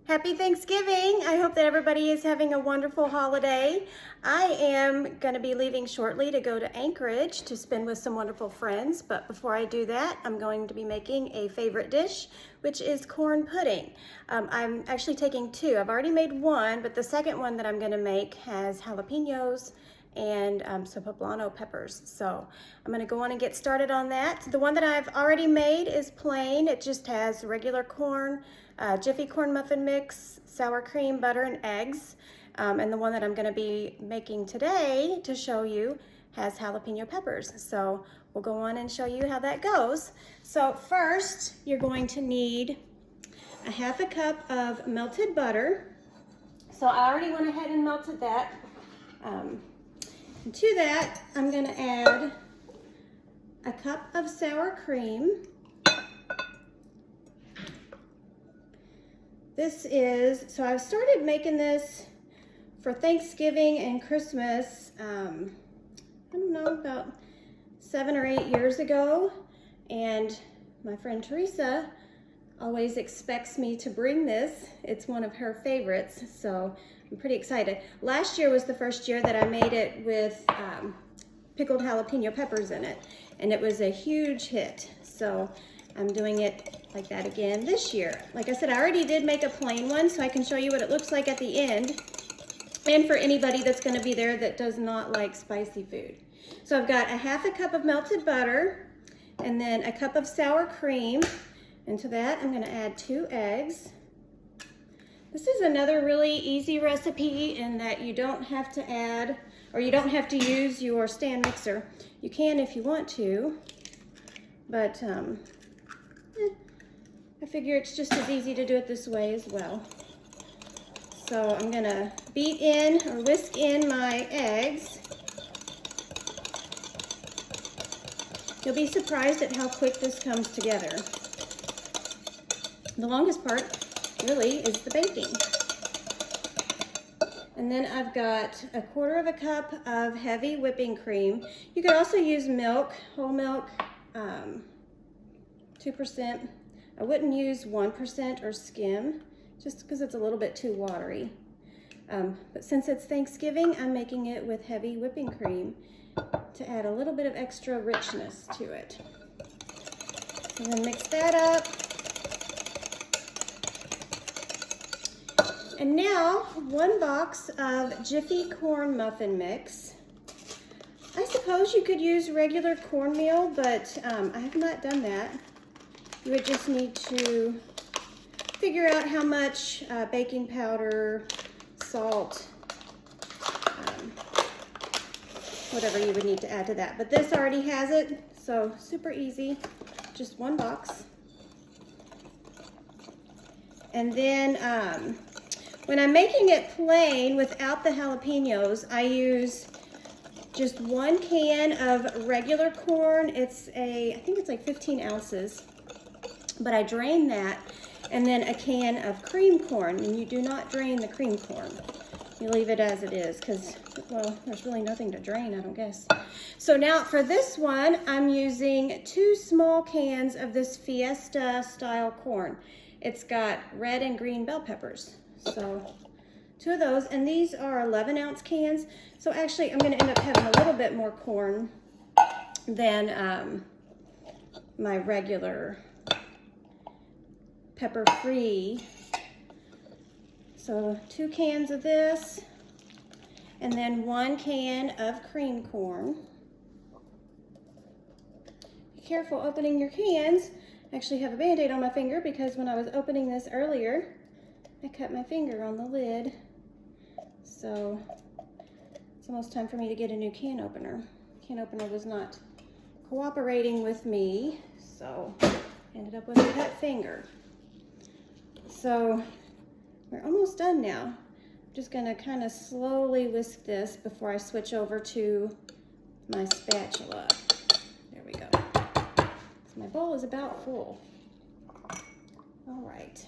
Happy Thanksgiving. I hope that everybody is having a wonderful holiday. I am going to be leaving shortly to go to Anchorage to spend with some wonderful friends. But before I do that, I'm going to be making a favorite dish, which is corn pudding. I'm actually taking two. I've already made one, but the second one that I'm going to make has jalapeños and some poblano peppers. So I'm gonna go on and get started on that. The one that I've already made is plain. It just has regular corn, Jiffy corn muffin mix, sour cream, butter, and eggs. And the one that I'm gonna be making today to show you has jalapeno peppers. So we'll go on and show you how that goes. So first, you're going to need a half a cup of melted butter. So I already went ahead and melted that. And to that, I'm going to add a cup of sour cream. So I've started making this for Thanksgiving and Christmas, I don't know, about 7 or 8 years ago. And my friend Teresa always expects me to bring this. It's one of her favorites, so I'm pretty excited. Last year was the first year that I made it with pickled jalapeno peppers in it, and it was a huge hit. So I'm doing it like that again this year. Like I said, I already did make a plain one, so I can show you what it looks like at the end, and for anybody that's gonna be there that does not like spicy food. So I've got a half a cup of melted butter, and then a cup of sour cream. And to that, I'm gonna add 2 eggs. This is another really easy recipe in that you don't have to add, or you don't have to use your stand mixer. You can if you want to, but I figure it's just as easy to do it this way as well. So I'm gonna beat in or whisk in my eggs. You'll be surprised at how quick this comes together. The longest part really is the baking. And then I've got 1/4 cup of heavy whipping cream. You could also use milk, whole milk, 2%. I wouldn't use 1% or skim, just because it's a little bit too watery. But since it's Thanksgiving, I'm making it with heavy whipping cream to add a little bit of extra richness to it. And then mix that up. And now, 1 box of Jiffy corn muffin mix. I suppose you could use regular cornmeal, but I have not done that. You would just need to figure out how much baking powder, salt, whatever you would need to add to that. But this already has it, so super easy, just 1 box. And then when I'm making it plain without the jalapenos, I use just 1 can of regular corn. I think it's like 15 ounces, but I drain that, and then a can of cream corn, and you do not drain the cream corn. You leave it as it is, because, well, there's really nothing to drain, I don't guess. So now for this one, I'm using 2 small cans of this Fiesta style corn. It's got red and green bell peppers. So 2 of those, and these are 11-ounce cans. So actually I'm gonna end up having a little bit more corn than my regular pepper-free. So 2 cans of this, and then 1 can of cream corn. Be careful opening your cans. I actually have a Band-Aid on my finger because when I was opening this earlier, I cut my finger on the lid. So it's almost time for me to get a new can opener. Can opener was not cooperating with me, so I ended up with a cut finger. So we're almost done now. I'm just gonna kind of slowly whisk this before I switch over to my spatula. There we go. So my bowl is about full. All right.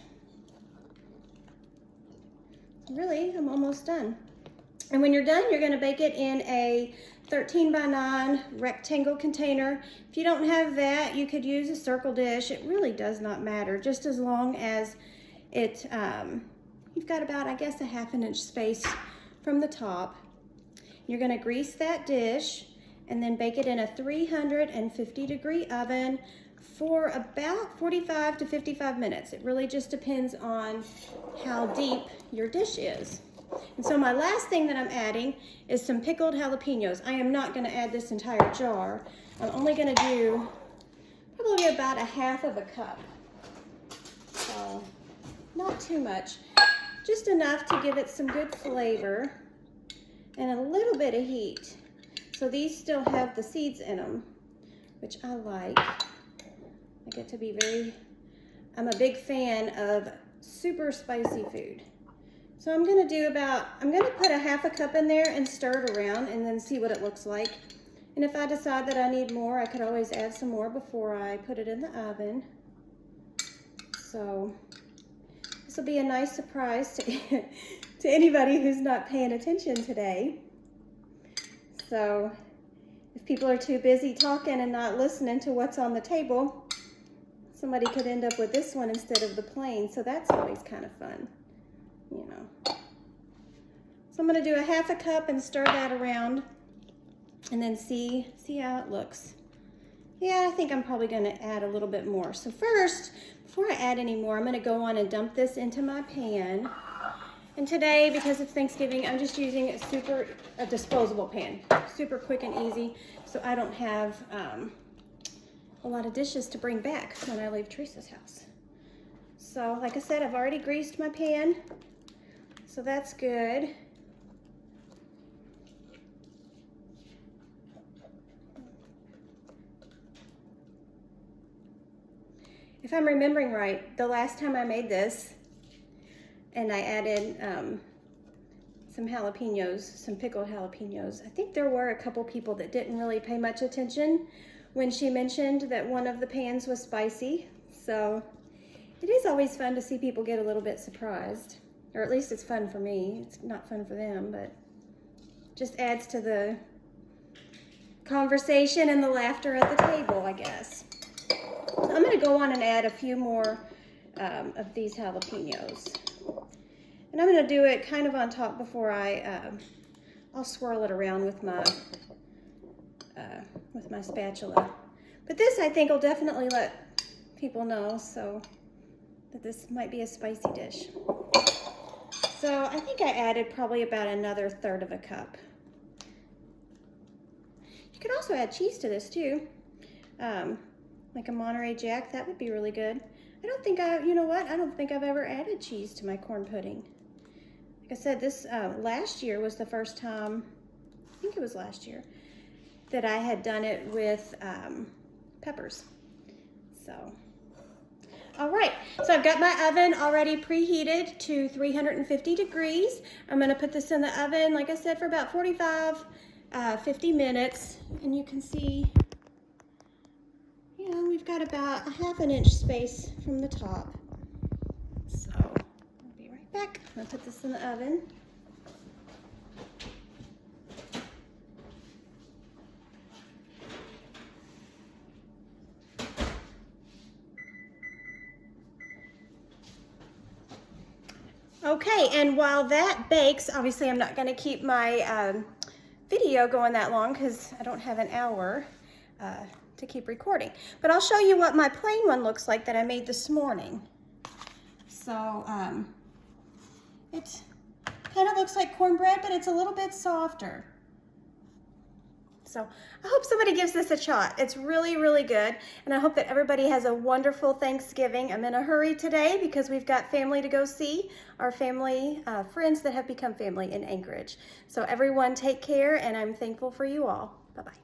Really, I'm almost done. And when you're done, you're gonna bake it in a 13 by 9 rectangle container. If you don't have that, you could use a circle dish. It really does not matter, just as long as it you've got about, I guess, a 1/2 inch space from the top. You're gonna grease that dish and then bake it in a 350-degree oven for about 45 to 55 minutes. It really just depends on how deep your dish is. And so my last thing that I'm adding is some pickled jalapenos. I am not gonna add this entire jar. I'm only gonna do probably about a 1/2 cup. So not too much, just enough to give it some good flavor and a little bit of heat. So these still have the seeds in them, which I like. I get to be I'm a big fan of super spicy food. So I'm gonna put a 1/2 cup in there and stir it around and then see what it looks like. And if I decide that I need more, I could always add some more before I put it in the oven. So this will be a nice surprise to anybody who's not paying attention today. So if people are too busy talking and not listening to what's on the table, somebody could end up with this one instead of the plain. So that's always kind of fun, you know. So I'm gonna do a 1/2 cup and stir that around and then see how it looks. Yeah, I think I'm probably gonna add a little bit more. So first, before I add any more, I'm gonna go on and dump this into my pan. And today, because it's Thanksgiving, I'm just using a disposable pan. Super quick and easy, so I don't have a lot of dishes to bring back when I leave Teresa's house. So, like I said, I've already greased my pan, so that's good. If I'm remembering right, the last time I made this, and I added some jalapenos, some pickled jalapenos, I think there were a couple people that didn't really pay much attention when she mentioned that one of the pans was spicy. So it is always fun to see people get a little bit surprised, or at least it's fun for me. It's not fun for them, but just adds to the conversation and the laughter at the table, I guess. So I'm gonna go on and add a few more of these jalapenos. And I'm gonna do it kind of on top before I'll swirl it around with my spatula. But this, I think, will definitely let people know so that this might be a spicy dish. So I think I added probably about another 1/3 cup. You could also add cheese to this too. Like a Monterey Jack, that would be really good. You know what? I don't think I've ever added cheese to my corn pudding. Like I said, this last year was the first time, I think it was last year, that I had done it with peppers. So, all right, so I've got my oven already preheated to 350 degrees. I'm gonna put this in the oven, like I said, for about 45, 50 minutes. And you can see, we've got about a 1/2 inch space from the top. So I'll be right back. I'm gonna put this in the oven. Okay, and while that bakes, obviously I'm not gonna keep my video going that long because I don't have an hour to keep recording. But I'll show you what my plain one looks like that I made this morning. So it kind of looks like cornbread, but it's a little bit softer. So I hope somebody gives this a shot. It's really, really good. And I hope that everybody has a wonderful Thanksgiving. I'm in a hurry today because we've got family to go see, our family, friends that have become family in Anchorage. So everyone take care, and I'm thankful for you all. Bye-bye.